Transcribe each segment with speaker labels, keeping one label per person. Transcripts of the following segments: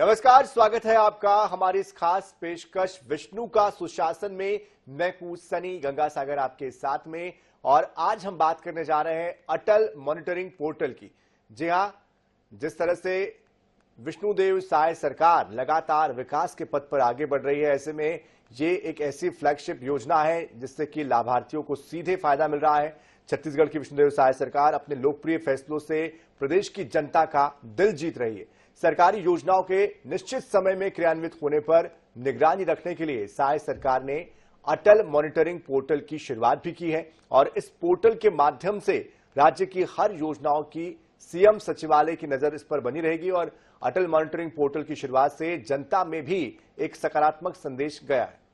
Speaker 1: नमस्कार, स्वागत है आपका हमारी इस खास पेशकश विष्णु का सुशासन में। मैं हूं सनी गंगासागर आपके साथ में और आज हम बात करने जा रहे हैं अटल मॉनिटरिंग पोर्टल की। जी हां, जिस तरह से विष्णुदेव साय सरकार लगातार विकास के पथ पर आगे बढ़ रही है, ऐसे में ये एक ऐसी फ्लैगशिप योजना है जिससे कि लाभार्थियों को सीधे फायदा मिल रहा है। छत्तीसगढ़ की विष्णुदेव साय सरकार अपने लोकप्रिय फैसलों से प्रदेश की जनता का दिल जीत रही है। सरकारी योजनाओं के निश्चित समय में क्रियान्वित होने पर निगरानी रखने के लिए साय सरकार ने अटल मॉनिटरिंग पोर्टल की शुरुआत भी की है और इस पोर्टल के माध्यम से राज्य की हर योजनाओं की सीएम सचिवालय की नजर इस पर बनी रहेगी और अटल मॉनिटरिंग पोर्टल की शुरुआत से जनता में भी एक सकारात्मक संदेश गया है।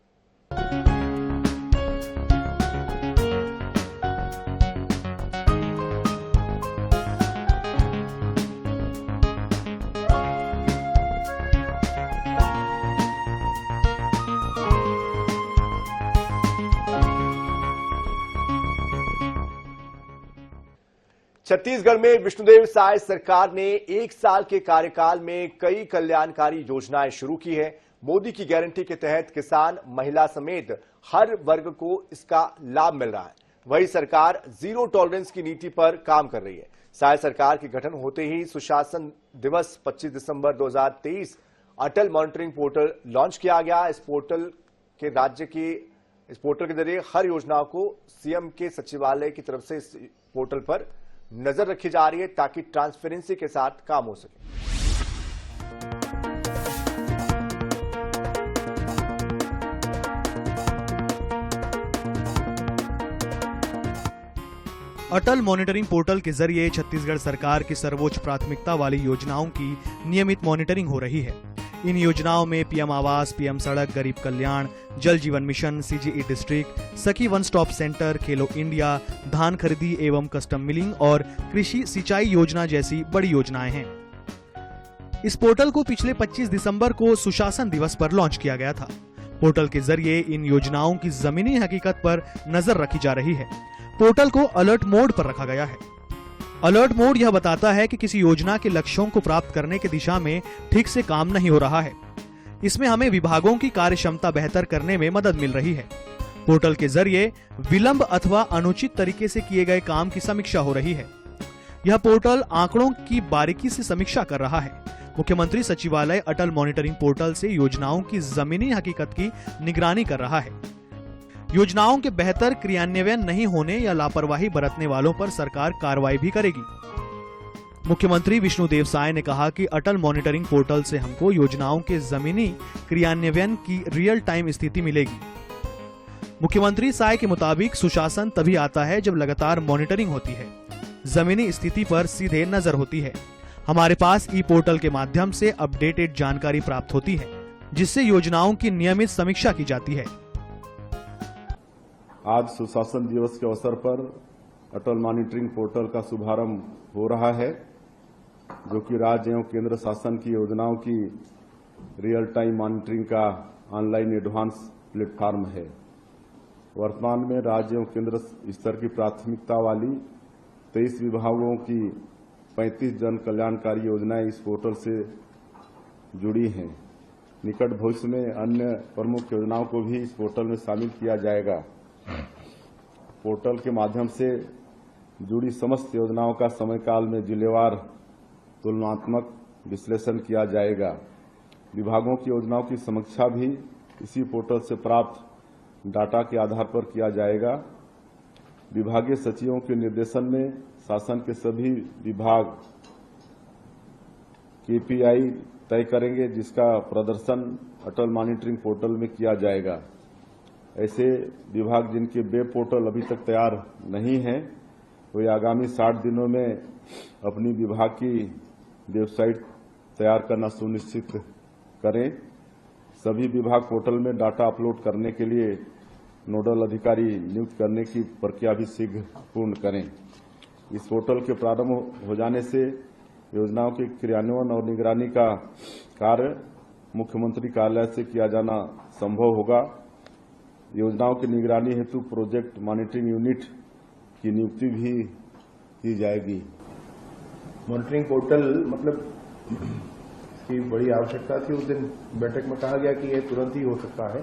Speaker 1: छत्तीसगढ़ में विष्णुदेव साय सरकार ने एक साल के कार्यकाल में कई कल्याणकारी योजनाएं शुरू की है। मोदी की गारंटी के तहत किसान, महिला समेत हर वर्ग को इसका लाभ मिल रहा है। वही सरकार जीरो टॉलरेंस की नीति पर काम कर रही है। साय सरकार के गठन होते ही सुशासन दिवस 25 दिसंबर 2023 अटल मॉनिटरिंग पोर्टल लॉन्च किया गया। इस पोर्टल के जरिए हर योजनाओं को सीएम के सचिवालय की तरफ से इस पोर्टल पर नजर रखी जा रही है ताकि ट्रांसपेरेंसी के साथ काम हो सके।
Speaker 2: अटल मॉनिटरिंग पोर्टल के जरिए छत्तीसगढ़ सरकार की सर्वोच्च प्राथमिकता वाली योजनाओं की नियमित मॉनिटरिंग हो रही है। इन योजनाओं में पीएम आवास, पीएम सड़क, गरीब कल्याण, जल जीवन मिशन, सीजीई डिस्ट्रिक्ट, सखी वन स्टॉप सेंटर, खेलो इंडिया, धान खरीदी एवं कस्टम मिलिंग और कृषि सिंचाई योजना जैसी बड़ी योजनाएं हैं। इस पोर्टल को पिछले 25 दिसंबर को सुशासन दिवस पर लॉन्च किया गया था। पोर्टल के जरिए इन योजनाओं की जमीनी हकीकत पर नजर रखी जा रही है। पोर्टल को अलर्ट मोड पर रखा गया है। अलर्ट मोड यह बताता है कि किसी योजना के लक्ष्यों को प्राप्त करने की दिशा में ठीक से काम नहीं हो रहा है। इसमें हमें विभागों की कार्य क्षमता बेहतर करने में मदद मिल रही है। पोर्टल के जरिए विलंब अथवा अनुचित तरीके से किए गए काम की समीक्षा हो रही है। यह पोर्टल आंकड़ों की बारीकी से समीक्षा कर रहा है। मुख्यमंत्री सचिवालय अटल मॉनिटरिंग पोर्टल से योजनाओं की जमीनी हकीकत की निगरानी कर रहा है। योजनाओं के बेहतर क्रियान्वयन नहीं होने या लापरवाही बरतने वालों पर सरकार कार्रवाई भी करेगी। मुख्यमंत्री विष्णुदेव साय ने कहा कि अटल मॉनिटरिंग पोर्टल से हमको योजनाओं के जमीनी क्रियान्वयन की रियल टाइम स्थिति मिलेगी। मुख्यमंत्री साय के मुताबिक सुशासन तभी आता है जब लगातार मॉनिटरिंग होती है, जमीनी स्थिति पर सीधे नजर होती है। हमारे पास ई पोर्टल के माध्यम से अपडेटेड जानकारी प्राप्त होती है, जिससे योजनाओं की नियमित समीक्षा की जाती है।
Speaker 3: आज सुशासन दिवस के अवसर पर अटल मॉनिटरिंग पोर्टल का शुभारंभ हो रहा है, जो कि राज्य एवं केंद्र शासन की योजनाओं की रियल टाइम मॉनिटरिंग का ऑनलाइन एडवांस प्लेटफॉर्म है। वर्तमान में राज्य एवं केंद्र स्तर की प्राथमिकता वाली 23 विभागों की 35 जन कल्याणकारी योजनाएं इस पोर्टल से जुड़ी हैं। निकट भविष्य में अन्य प्रमुख योजनाओं को भी इस पोर्टल में शामिल किया जाएगा। पोर्टल के माध्यम से जुड़ी समस्त योजनाओं का समय काल में जिलेवार तुलनात्मक विश्लेषण किया जाएगा। विभागों की योजनाओं की समीक्षा भी इसी पोर्टल से प्राप्त डाटा के आधार पर किया जाएगा। विभागीय सचिवों के निर्देशन में शासन के सभी विभाग केपीआई तय करेंगे, जिसका प्रदर्शन अटल मॉनिटरिंग पोर्टल में किया जाएगा। ऐसे विभाग जिनके वेब पोर्टल अभी तक तैयार नहीं है, वे आगामी 60 दिनों में अपनी विभाग की वेबसाइट तैयार करना सुनिश्चित करें। सभी विभाग पोर्टल में डाटा अपलोड करने के लिए नोडल अधिकारी नियुक्त करने की प्रक्रिया भी शीघ्र पूर्ण करें। इस पोर्टल के प्रारंभ हो जाने से योजनाओं के क्रियान्वयन और निगरानी का कार्य मुख्यमंत्री कार्यालय से किया जाना संभव होगा। योजनाओं की निगरानी हेतु प्रोजेक्ट मॉनिटरिंग यूनिट की नियुक्ति भी की जाएगी।
Speaker 4: मॉनिटरिंग पोर्टल मतलब इसकी बड़ी आवश्यकता थी। उस दिन बैठक में कहा गया कि ये तुरंत ही हो सकता है,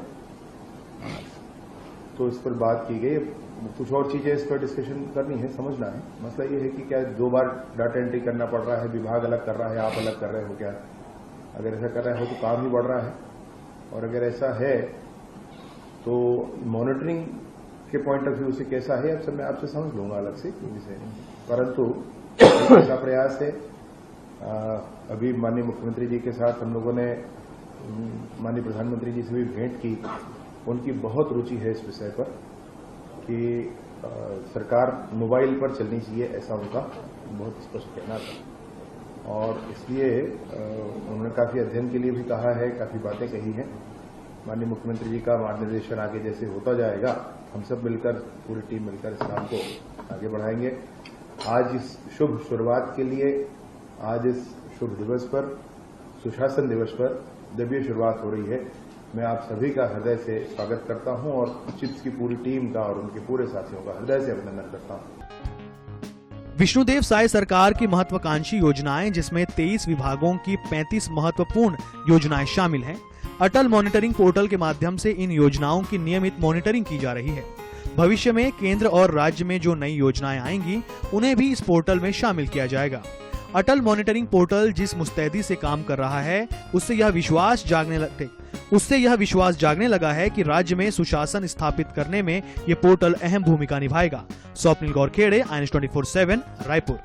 Speaker 4: तो इस पर बात की गई। कुछ और चीजें इस पर डिस्कशन करनी है, समझना है। मसला ये है कि क्या 2 बार डाटा एंट्री करना पड़ रहा है, विभाग अलग कर रहा है, आप अलग कर रहे हो क्या? अगर ऐसा कर रहे हो तो काम ही बढ़ रहा है, और अगर ऐसा है तो मॉनिटरिंग के पॉइंट ऑफ व्यू से कैसा है, अब सब मैं आपसे समझ लूंगा अलग से विषय, परंतु ऐसा प्रयास है। अभी माननीय मुख्यमंत्री जी के साथ हम लोगों ने माननीय प्रधानमंत्री जी से भी भेंट की। उनकी बहुत रुचि है इस विषय पर कि सरकार मोबाइल पर चलनी चाहिए, ऐसा उनका बहुत स्पष्ट कहना था। और इसलिए उन्होंने काफी अध्ययन के लिए भी कहा है, काफी बातें कही हैं। माननीय मुख्यमंत्री जी का मार्गदर्शन आगे जैसे होता जाएगा, हम सब मिलकर, पूरी टीम मिलकर इस काम को आगे बढ़ाएंगे। आज इस शुभ शुरुआत के लिए, आज इस शुभ दिवस पर, सुशासन दिवस पर जब ये शुरुआत हो रही है, मैं आप सभी का हृदय से स्वागत करता हूं और चिप्स की पूरी टीम का और उनके पूरे साथियों का हृदय से अभिनंदन करता हूं।
Speaker 2: विष्णुदेव साय सरकार की महत्वाकांक्षी योजनाएं, जिसमें 23 विभागों की 35 महत्वपूर्ण योजनाएं शामिल हैं। अटल मॉनिटरिंग पोर्टल के माध्यम से इन योजनाओं की नियमित मॉनिटरिंग की जा रही है। भविष्य में केंद्र और राज्य में जो नई योजनाएं आएंगी, उन्हें भी इस पोर्टल में शामिल किया जाएगा। अटल मॉनिटरिंग पोर्टल जिस मुस्तैदी से काम कर रहा है, उससे यह विश्वास जागने लगा है कि राज्य में सुशासन स्थापित करने में ये पोर्टल अहम भूमिका निभाएगा। स्वप्निल गौरखेड़े, INS 24/7, रायपुर।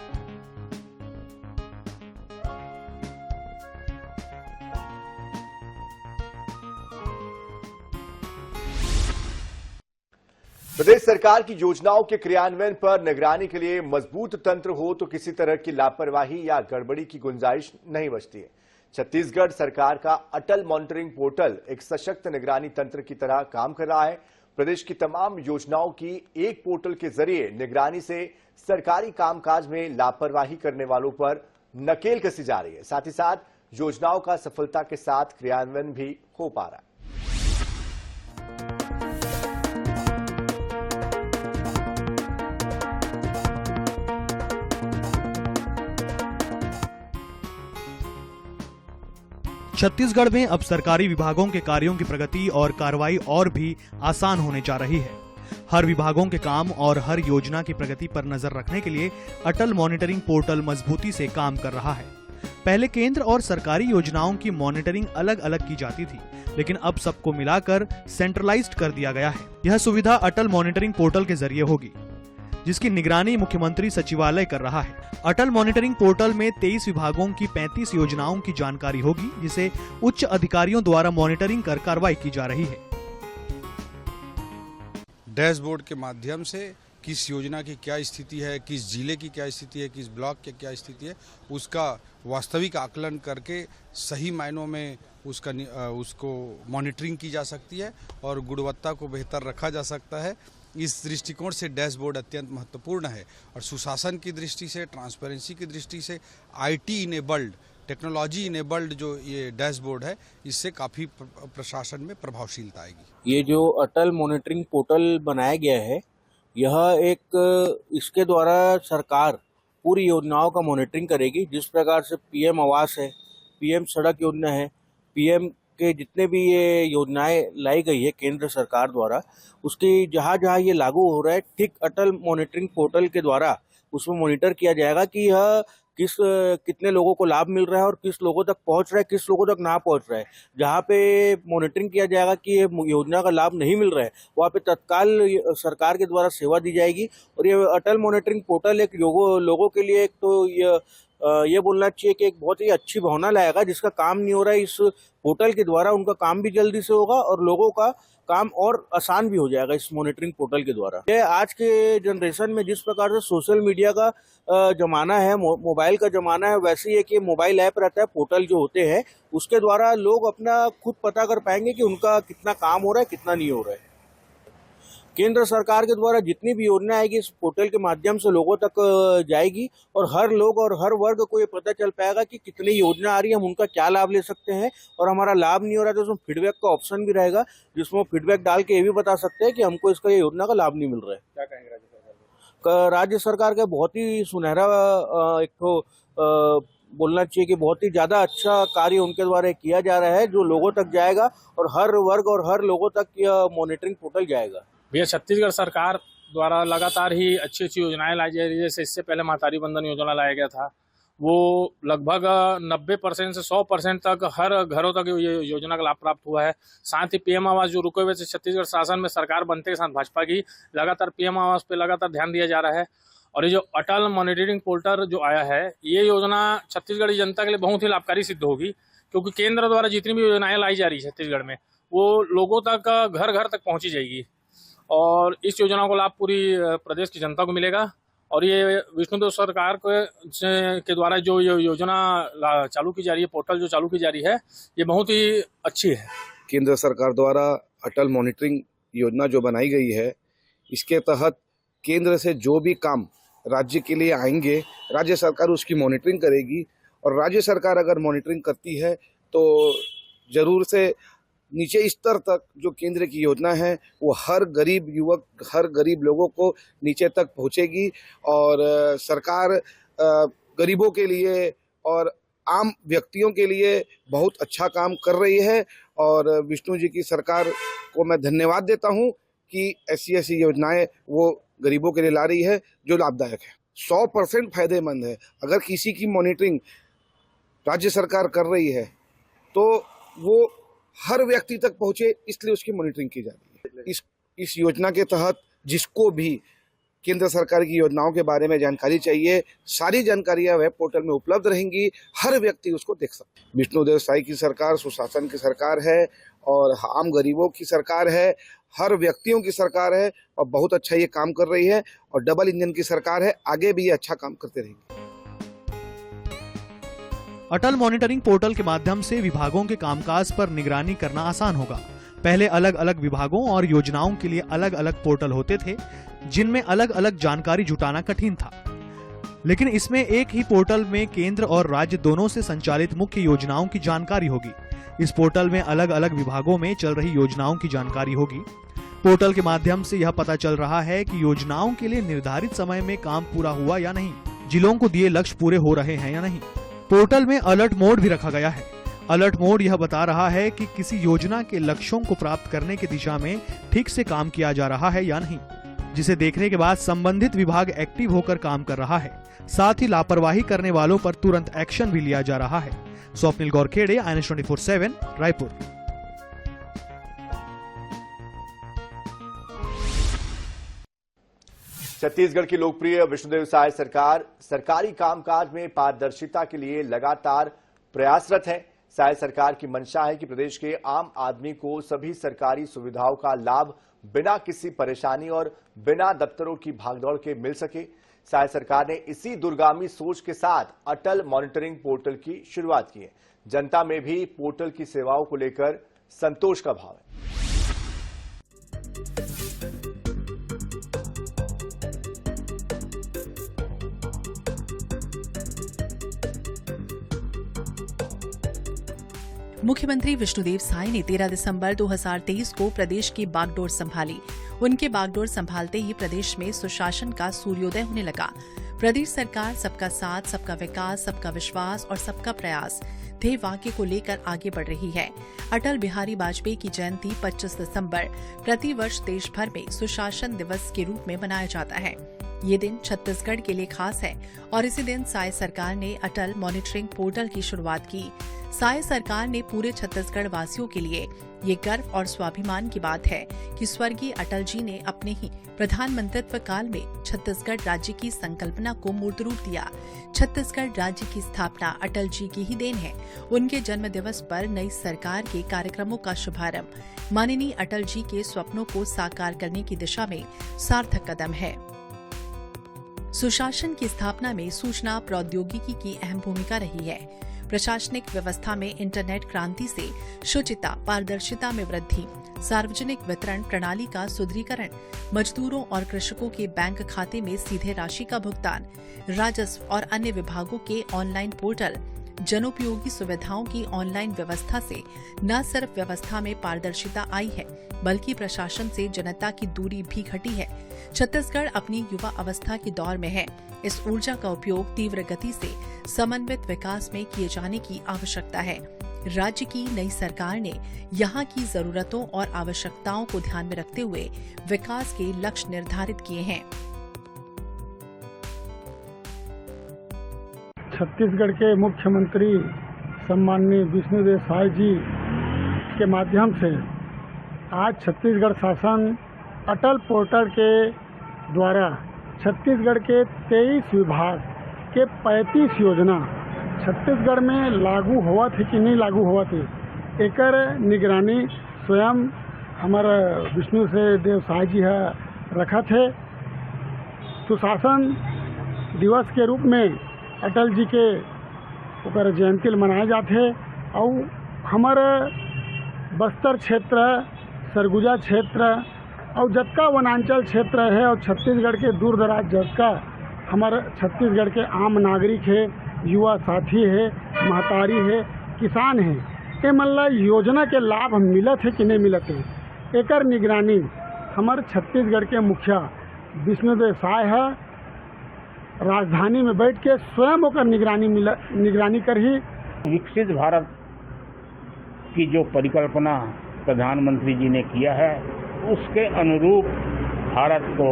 Speaker 1: प्रदेश सरकार की योजनाओं के क्रियान्वयन पर निगरानी के लिए मजबूत तंत्र हो तो किसी तरह की लापरवाही या गड़बड़ी की गुंजाइश नहीं बचती है। छत्तीसगढ़ सरकार का अटल मॉनिटरिंग पोर्टल एक सशक्त निगरानी तंत्र की तरह काम कर रहा है। प्रदेश की तमाम योजनाओं की एक पोर्टल के जरिए निगरानी से सरकारी कामकाज में लापरवाही करने वालों पर नकेल कसी जा रही है। साथ ही साथ योजनाओं का सफलता के साथ क्रियान्वयन भी हो पा रहा है।
Speaker 2: छत्तीसगढ़ में अब सरकारी विभागों के कार्यों की प्रगति और कार्रवाई और भी आसान होने जा रही है। हर विभागों के काम और हर योजना की प्रगति पर नजर रखने के लिए अटल मॉनिटरिंग पोर्टल मजबूती से काम कर रहा है। पहले केंद्र और सरकारी योजनाओं की मॉनिटरिंग अलग अलग की जाती थी, लेकिन अब सबको मिलाकर सेंट्रलाइज्ड कर दिया गया है। यह सुविधा अटल मॉनिटरिंग पोर्टल के जरिए होगी, जिसकी निगरानी मुख्यमंत्री सचिवालय कर रहा है। अटल मॉनिटरिंग पोर्टल में 23 विभागों की 35 योजनाओं की जानकारी होगी, जिसे उच्च अधिकारियों द्वारा मॉनिटरिंग कर कार्रवाई की जा रही है।
Speaker 5: डैशबोर्ड के माध्यम से किस योजना की क्या स्थिति है, किस जिले की क्या स्थिति है, किस ब्लॉक की क्या स्थिति है, उसका वास्तविक आकलन करके सही मायनों में उसको मॉनिटरिंग की जा सकती है और गुणवत्ता को बेहतर रखा जा सकता है। इस दृष्टिकोण से डैशबोर्ड अत्यंत महत्वपूर्ण है और सुशासन की दृष्टि से, ट्रांसपेरेंसी की दृष्टि से, IT इनेबल्ड, टेक्नोलॉजी इनेबल्ड जो ये डैशबोर्ड है, इससे काफ़ी प्रशासन में प्रभावशीलता आएगी।
Speaker 6: ये जो अटल मॉनिटरिंग पोर्टल बनाया गया है, इसके द्वारा सरकार पूरी योजनाओं का मॉनिटरिंग करेगी। जिस प्रकार से PM आवास है, PM सड़क योजना है, PM के जितने भी ये योजनाएं लाई गई है केंद्र सरकार द्वारा, उसकी जहाँ जहाँ ये लागू हो रहा है, ठीक अटल मॉनिटरिंग पोर्टल के द्वारा उसमें मॉनिटर किया जाएगा कि यह कितने लोगों को लाभ मिल रहा है और किस लोगों तक पहुंच रहा है, किस लोगों तक ना पहुंच रहा है। जहाँ पे मॉनिटरिंग किया जाएगा कि ये योजना का लाभ नहीं मिल रहा है, वहाँ पे तत्काल सरकार के द्वारा सेवा दी जाएगी। और ये अटल मॉनिटरिंग पोर्टल एक लोगों के लिए एक तो ये बोलना चाहिए कि एक बहुत ही अच्छी भावना लाएगा। जिसका काम नहीं हो रहा है, इस पोर्टल के द्वारा उनका काम भी जल्दी से होगा और लोगों का काम और आसान भी हो जाएगा इस मॉनिटरिंग पोर्टल के द्वारा। ये आज के जनरेशन में जिस प्रकार से सोशल मीडिया का जमाना है, मोबाइल का जमाना है, वैसे ही कि मोबाइल ऐप रहता है, पोर्टल जो होते हैं उसके द्वारा लोग अपना खुद पता कर पाएंगे कि उनका कितना काम हो रहा है, कितना नहीं हो रहा है। केंद्र सरकार के द्वारा जितनी भी योजना आएगी इस पोर्टल के माध्यम से लोगों तक जाएगी और हर लोग और हर वर्ग को ये पता चल पाएगा कि कितनी योजना आ रही है, हम उनका क्या लाभ ले सकते हैं। और हमारा लाभ नहीं हो रहा है तो उसमें फीडबैक का ऑप्शन भी रहेगा, जिसमें फीडबैक डाल के ये भी बता सकते हैं कि हमको इसका ये योजना का लाभ नहीं मिल रहा है।
Speaker 7: क्या कहेंगे राज्य सरकार?
Speaker 6: राज्य सरकार का बहुत ही सुनहरा एक तो बोलना चाहिए कि बहुत ही ज़्यादा अच्छा कार्य उनके द्वारा किया जा रहा है, जो लोगों तक जाएगा और हर वर्ग और हर लोगों तक यह मॉनिटरिंग पोर्टल जाएगा।
Speaker 7: भैया छत्तीसगढ़ सरकार द्वारा लगातार ही अच्छी अच्छी योजनाएं लाई जा रही है। जैसे इससे पहले महतारी बंधन योजना लाया गया था, वो लगभग 90% से 100% तक हर घरों तक ये योजना का लाभ प्राप्त हुआ है। साथ ही पीएम आवास जो रुके हुए थे छत्तीसगढ़ शासन में सरकार बनते के साथ भाजपा की, लगातार पीएम आवास पे लगातार ध्यान दिया जा रहा है। और ये जो अटल मॉनिटरिंग पोर्टल जो आया है, ये योजना छत्तीसगढ़ की जनता के लिए बहुत ही लाभकारी सिद्ध होगी, क्योंकि केंद्र द्वारा जितनी भी योजनाएं लाई जा रही है छत्तीसगढ़ में, वो लोगों तक घर घर तक पहुंची जाएगी और इस योजना को लाभ पूरी प्रदेश की जनता को मिलेगा। और ये विष्णुदेव सरकार के द्वारा जो ये योजना चालू की जा रही है, पोर्टल जो चालू की जा रही है, ये बहुत ही अच्छी है।
Speaker 8: केंद्र सरकार द्वारा अटल मॉनिटरिंग योजना जो बनाई गई है, इसके तहत केंद्र से जो भी काम राज्य के लिए आएंगे, राज्य सरकार उसकी मॉनिटरिंग करेगी। और राज्य सरकार अगर मॉनिटरिंग करती है तो जरूर से नीचे स्तर तक जो केंद्र की योजना है वो हर गरीब युवक, हर गरीब लोगों को नीचे तक पहुंचेगी। और सरकार गरीबों के लिए और आम व्यक्तियों के लिए बहुत अच्छा काम कर रही है। और विष्णु जी की सरकार को मैं धन्यवाद देता हूं कि ऐसी ऐसी योजनाएं वो गरीबों के लिए ला रही है जो लाभदायक है। 100% फायदेमंद है। अगर किसी की मॉनिटरिंग राज्य सरकार कर रही है तो वो हर व्यक्ति तक पहुंचे, इसलिए उसकी मॉनिटरिंग की जा रही है। इस योजना के तहत जिसको भी केंद्र सरकार की योजनाओं के बारे में जानकारी चाहिए, सारी जानकारियां वेब पोर्टल में उपलब्ध रहेंगी, हर व्यक्ति उसको देख सकता है। विष्णुदेव साई की सरकार सुशासन की सरकार है और आम गरीबों की सरकार है, हर व्यक्तियों की सरकार है और बहुत अच्छा ये काम कर रही है। और डबल इंजन की सरकार है, आगे भी ये अच्छा काम करते रहेगी।
Speaker 2: अटल मॉनिटरिंग पोर्टल के माध्यम से विभागों के कामकाज पर निगरानी करना आसान होगा। पहले अलग अलग विभागों और योजनाओं के लिए अलग अलग पोर्टल होते थे, जिनमें अलग अलग जानकारी जुटाना कठिन था। लेकिन इसमें एक ही पोर्टल में केंद्र और राज्य दोनों से संचालित मुख्य योजनाओं की जानकारी होगी। इस पोर्टल में अलग अलग विभागों में चल रही योजनाओं की जानकारी होगी। पोर्टल के माध्यम से यह पता चल रहा है कि योजनाओं के लिए निर्धारित समय में काम पूरा हुआ या नहीं, जिलों को दिए लक्ष्य पूरे हो रहे हैं या नहीं। पोर्टल में अलर्ट मोड भी रखा गया है। अलर्ट मोड यह बता रहा है कि किसी योजना के लक्ष्यों को प्राप्त करने की दिशा में ठीक से काम किया जा रहा है या नहीं, जिसे देखने के बाद संबंधित विभाग एक्टिव होकर काम कर रहा है। साथ ही लापरवाही करने वालों पर तुरंत एक्शन भी लिया जा रहा है। स्वप्निल गौरखेड़े, INS 24/7, रायपुर।
Speaker 1: छत्तीसगढ़ की लोकप्रिय विष्णुदेव साय सरकार सरकारी कामकाज में पारदर्शिता के लिए लगातार प्रयासरत है। साय सरकार की मंशा है कि प्रदेश के आम आदमी को सभी सरकारी सुविधाओं का लाभ बिना किसी परेशानी और बिना दफ्तरों की भागदौड़ के मिल सके। साय सरकार ने इसी दूरगामी सोच के साथ अटल मॉनिटरिंग पोर्टल की शुरुआत की है। जनता में भी पोर्टल की सेवाओं को लेकर संतोष का भाव है।
Speaker 9: मुख्यमंत्री विष्णुदेव साय ने 13 दिसंबर 2023 को प्रदेश की बागडोर संभाली। उनके बागडोर संभालते ही प्रदेश में सुशासन का सूर्योदय होने लगा। प्रदेश सरकार सबका साथ, सबका विकास, सबका विश्वास और सबका प्रयास ध्येय वाक्य को लेकर आगे बढ़ रही है। अटल बिहारी वाजपेयी की जयंती 25 दिसंबर प्रतिवर्ष देश भर में सुशासन दिवस के रूप में मनाया जाता है। ये दिन छत्तीसगढ़ के लिए खास है और इसी दिन साय सरकार ने अटल मॉनिटरिंग पोर्टल की शुरुआत की। साय सरकार ने पूरे छत्तीसगढ़ वासियों के लिए ये गर्व और स्वाभिमान की बात है कि स्वर्गीय अटल जी ने अपने ही प्रधानमंत्रित्व काल में छत्तीसगढ़ राज्य की संकल्पना को मूर्त रूप दिया। छत्तीसगढ़ राज्य की स्थापना अटल जी की ही देन है। उनके जन्म दिवस पर नई सरकार के कार्यक्रमों का शुभारंभ माननीय अटल जी के स्वप्नों को साकार करने की दिशा में सार्थक कदम है। सुशासन की स्थापना में सूचना प्रौद्योगिकी की अहम भूमिका रही है। प्रशासनिक व्यवस्था में इंटरनेट क्रांति से शुचिता, पारदर्शिता में वृद्धि, सार्वजनिक वितरण प्रणाली का सुदृढ़ीकरण, मजदूरों और कृषकों के बैंक खाते में सीधे राशि का भुगतान, राजस्व और अन्य विभागों के ऑनलाइन पोर्टल, जनोपयोगी सुविधाओं की ऑनलाइन व्यवस्था से न सिर्फ व्यवस्था में पारदर्शिता आई है, बल्कि प्रशासन से जनता की दूरी भी घटी है। छत्तीसगढ़ अपनी युवा अवस्था के दौर में है। इस ऊर्जा का उपयोग तीव्र गति से समन्वित विकास में किए जाने की आवश्यकता है। राज्य की नई सरकार ने यहाँ की जरूरतों और आवश्यकताओं को ध्यान में रखते हुए विकास के लक्ष्य निर्धारित किए हैं।
Speaker 10: छत्तीसगढ़ के मुख्यमंत्री सम्माननीय विष्णुदेव साय जी के माध्यम से आज छत्तीसगढ़ शासन अटल पोर्टल के द्वारा छत्तीसगढ़ के 23 विभाग के 35 योजना छत्तीसगढ़ में लागू हुआ थे कि नहीं लागू हुआ थे, एकर निगरानी स्वयं हमारा विष्णु से देव साय जी रखा थे। सुशासन दिवस के रूप में अटल जी के ऊपर जयंती मनाए जाते और हमारे बस्तर क्षेत्र, सरगुजा क्षेत्र और जतका वनांचल क्षेत्र है और छत्तीसगढ़ के दूर दराज जतका हमारे छत्तीसगढ़ के आम नागरिक है, युवा साथी है, महतारी है, किसान है, ये मतलब योजना के लाभ मिलत है कि नहीं मिलत है, एकर निगरानी हमारे छत्तीसगढ़ के मुखिया विष्णुदेव साय है राजधानी में बैठ के स्वयं होकर निगरानी कर ही
Speaker 11: विकसित भारत की जो परिकल्पना प्रधानमंत्री जी ने किया है उसके अनुरूप भारत को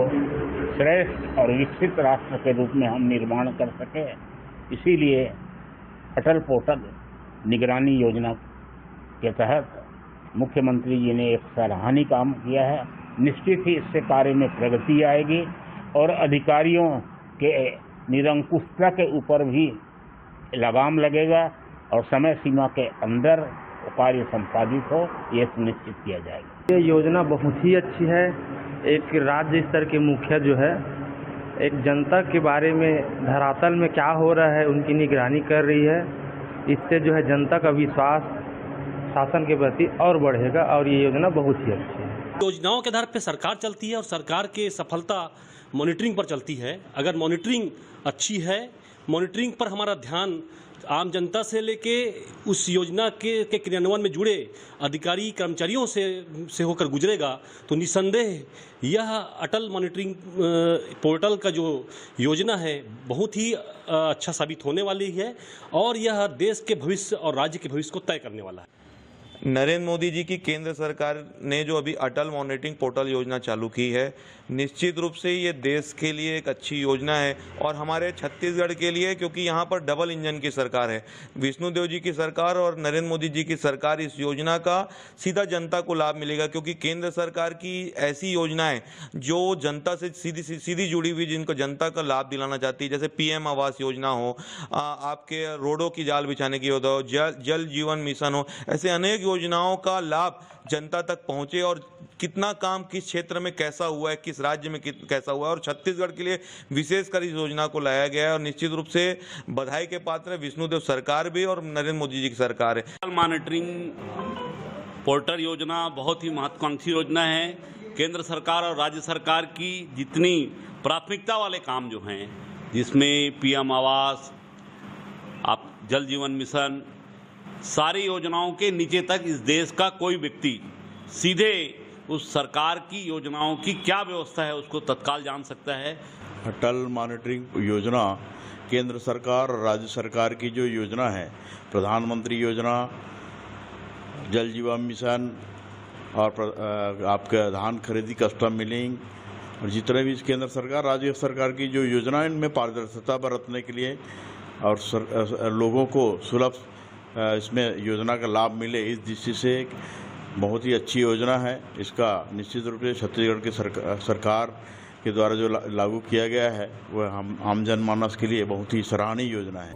Speaker 11: श्रेष्ठ और विकसित राष्ट्र के रूप में हम निर्माण कर सके, इसीलिए अटल पोर्टल निगरानी योजना के तहत मुख्यमंत्री जी ने एक सराहनीय काम किया है। निश्चित ही इससे कार्य में प्रगति आएगी और अधिकारियों के निरंकुशता के ऊपर भी लगाम लगेगा और समय सीमा के अंदर कार्य संपादित हो, ये सुनिश्चित किया जाएगा।
Speaker 12: ये योजना बहुत ही अच्छी है। एक राज्य स्तर के मुखिया जो है एक जनता के बारे में धरातल में क्या हो रहा है उनकी निगरानी कर रही है। इससे जो है जनता का विश्वास शासन के प्रति और बढ़ेगा और ये योजना बहुत ही अच्छी है।
Speaker 13: योजनाओं के आधार पर सरकार चलती है और सरकार के सफलता मॉनिटरिंग पर चलती है। अगर मॉनिटरिंग अच्छी है, मॉनिटरिंग पर हमारा ध्यान आम जनता से लेके उस योजना के क्रियान्वयन में जुड़े अधिकारी कर्मचारियों से होकर गुजरेगा तो निसंदेह यह अटल मॉनिटरिंग पोर्टल का जो योजना है बहुत ही अच्छा साबित होने वाली है और यह देश के भविष्य और राज्य के भविष्य को तय करने वाला है।
Speaker 14: नरेंद्र मोदी जी की केंद्र सरकार ने जो अभी अटल मॉनिटरिंग पोर्टल योजना चालू की है, निश्चित रूप से ये देश के लिए एक अच्छी योजना है और हमारे छत्तीसगढ़ के लिए, क्योंकि यहाँ पर डबल इंजन की सरकार है। विष्णुदेव जी की सरकार और नरेंद्र मोदी जी की सरकार, इस योजना का सीधा जनता को लाभ मिलेगा क्योंकि केंद्र सरकार की ऐसी योजनाएं जो जनता से सीधी जुड़ी हुई, जिनको जनता का लाभ दिलाना चाहती है, जैसे PM आवास योजना हो, आपके रोडों की जाल बिछाने की योजना हो, जल जीवन मिशन हो, ऐसे अनेक योजनाओं का लाभ जनता तक पहुंचे और कितना काम किस क्षेत्र में कैसा हुआ है, किस राज्य में कैसा हुआ है और छत्तीसगढ़ के लिए विशेषकर इस योजना को लाया गया है और निश्चित रूप से बधाई के पात्र है विष्णुदेव सरकार भी और नरेंद्र मोदी जी की सरकार है।
Speaker 15: मॉनिटरिंग पोर्टल योजना बहुत ही महत्वाकांक्षी योजना है। केंद्र सरकार और राज्य सरकार की जितनी प्राथमिकता वाले काम जो हैं, जिसमें PM आवास, आप जल जीवन मिशन, सारी योजनाओं के नीचे तक इस देश का कोई व्यक्ति सीधे उस सरकार की योजनाओं की क्या व्यवस्था है उसको तत्काल जान सकता है।
Speaker 16: अटल मॉनिटरिंग योजना केंद्र सरकार और राज्य सरकार की जो योजना है, प्रधानमंत्री योजना, जल जीवन मिशन और आपके धान खरीदी, कस्टम मिलिंग और जितने भी केंद्र सरकार राज्य सरकार की जो योजना, इनमें पारदर्शिता बरतने के लिए और लोगों को सुलभ इसमें योजना का लाभ मिले, इस दृष्टि से एक बहुत ही अच्छी योजना है। इसका निश्चित रूप से छत्तीसगढ़ की सरकार के द्वारा जो लागू किया गया है वह हम आम जनमानस के लिए बहुत ही सराहनीय योजना है।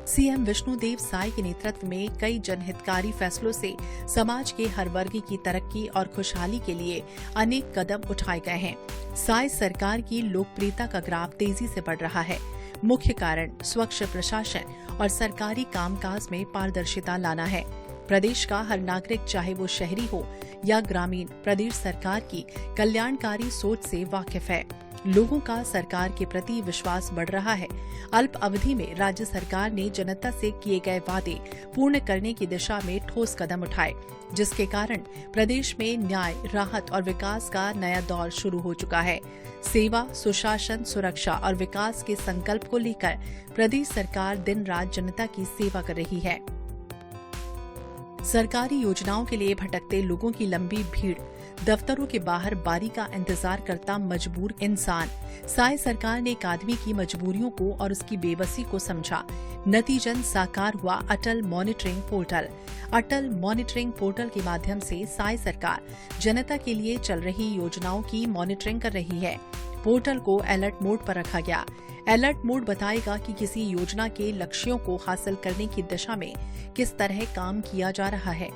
Speaker 9: सीएम विष्णुदेव साय के नेतृत्व में कई जनहितकारी फैसलों से समाज के हर वर्ग की तरक्की और खुशहाली के लिए अनेक कदम उठाए गए हैं। साय सरकार की लोकप्रियता का ग्राफ तेजी से बढ़ रहा है। मुख्य कारण स्वच्छ प्रशासन और सरकारी कामकाज में पारदर्शिता लाना है। प्रदेश का हर नागरिक, चाहे वो शहरी हो या ग्रामीण, प्रदेश सरकार की कल्याणकारी सोच से वाकिफ है। लोगों का सरकार के प्रति विश्वास बढ़ रहा है। अल्प अवधि में राज्य सरकार ने जनता से किए गए वादे पूर्ण करने की दिशा में ठोस कदम उठाए, जिसके कारण प्रदेश में न्याय, राहत और विकास का नया दौर शुरू हो चुका है। सेवा, सुशासन, सुरक्षा और विकास के संकल्प को लेकर प्रदेश सरकार दिन रात जनता की सेवा कर रही है। सरकारी योजनाओं के लिए भटकते लोगों की लंबी भीड़, दफ्तरों के बाहर बारी का इंतजार करता मजबूर इंसान। साय सरकार ने एक आदमी की मजबूरियों को और उसकी बेबसी को समझा। नतीजन साकार हुआ अटल मॉनिटरिंग पोर्टल। अटल मॉनिटरिंग पोर्टल के माध्यम से साय सरकार जनता के लिए चल रही योजनाओं की मॉनिटरिंग कर रही है। पोर्टल को अलर्ट मोड पर रखा गया। अलर्ट मोड बताएगा कि किसी योजना के लक्ष्यों को हासिल करने की दिशा में किस तरह काम किया जा रहा है।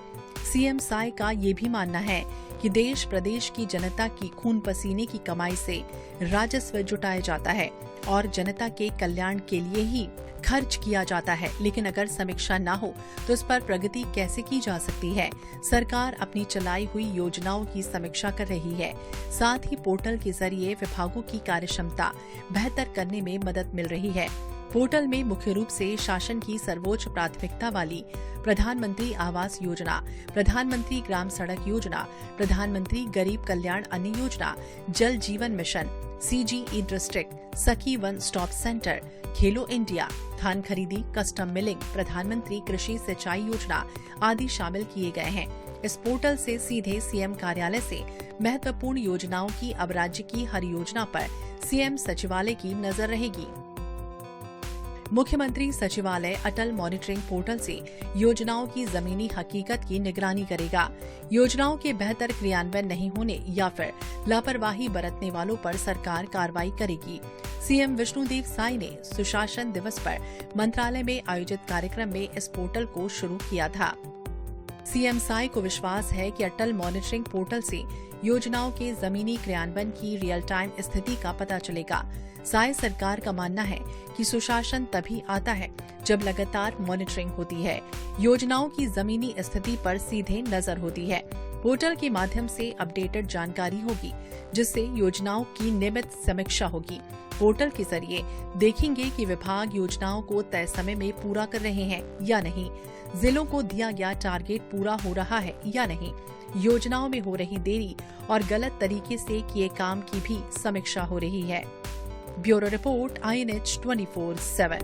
Speaker 9: सीएम साय का ये भी मानना है कि देश प्रदेश की जनता की खून पसीने की कमाई से राजस्व जुटाया जाता है और जनता के कल्याण के लिए ही खर्च किया जाता है। लेकिन अगर समीक्षा न हो तो इस पर प्रगति कैसे की जा सकती है। सरकार अपनी चलाई हुई योजनाओं की समीक्षा कर रही है। साथ ही पोर्टल के जरिए विभागों की कार्यक्षमता बेहतर करने में मदद मिल रही है। पोर्टल में मुख्य रूप से शासन की सर्वोच्च प्राथमिकता वाली प्रधानमंत्री आवास योजना, प्रधानमंत्री ग्राम सड़क योजना, प्रधानमंत्री गरीब कल्याण अन्न योजना, जल जीवन मिशन, CGE डिस्ट्रिक्ट, सखी वन स्टॉप सेंटर, खेलो इंडिया, धान खरीदी, कस्टम मिलिंग, प्रधानमंत्री कृषि सिंचाई योजना आदि शामिल किए गए हैं। इस पोर्टल से सीधे सीएम कार्यालय से महत्वपूर्ण योजनाओं की अब राज्य की हर योजना पर सीएम सचिवालय की नजर रहेगी। मुख्यमंत्री सचिवालय अटल मॉनिटरिंग पोर्टल से योजनाओं की जमीनी हकीकत की निगरानी करेगा। योजनाओं के बेहतर क्रियान्वयन नहीं होने या फिर लापरवाही बरतने वालों पर सरकार कार्रवाई करेगी। सीएम विष्णुदेव साय ने सुशासन दिवस पर मंत्रालय में आयोजित कार्यक्रम में इस पोर्टल को शुरू किया था। सीएम साय को विश्वास है कि अटल मॉनिटरिंग पोर्टल से योजनाओं के जमीनी क्रियान्वयन की रियल टाइम स्थिति का पता चलेगा। साय सरकार का मानना है कि सुशासन तभी आता है जब लगातार मॉनिटरिंग होती है, योजनाओं की जमीनी स्थिति पर सीधे नजर होती है। पोर्टल के माध्यम से अपडेटेड जानकारी होगी, जिससे योजनाओं की नियमित समीक्षा होगी। पोर्टल के जरिए देखेंगे कि विभाग योजनाओं को तय समय में पूरा कर रहे हैं या नहीं, जिलों को दिया गया टारगेट पूरा हो रहा है या नहीं, योजनाओं में हो रही देरी और गलत तरीके से किए काम की भी समीक्षा हो रही है। Bureau report, INH 24/7।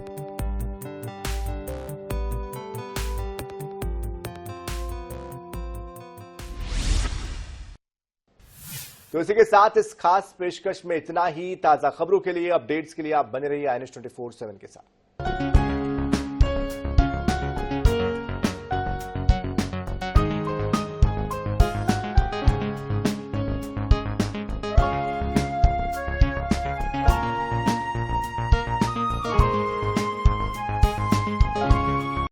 Speaker 1: तो इसी के साथ इस खास पेशकश में इतना ही। ताजा खबरों के लिए, अपडेट्स के लिए आप बने रहिए INH 24/7 के साथ।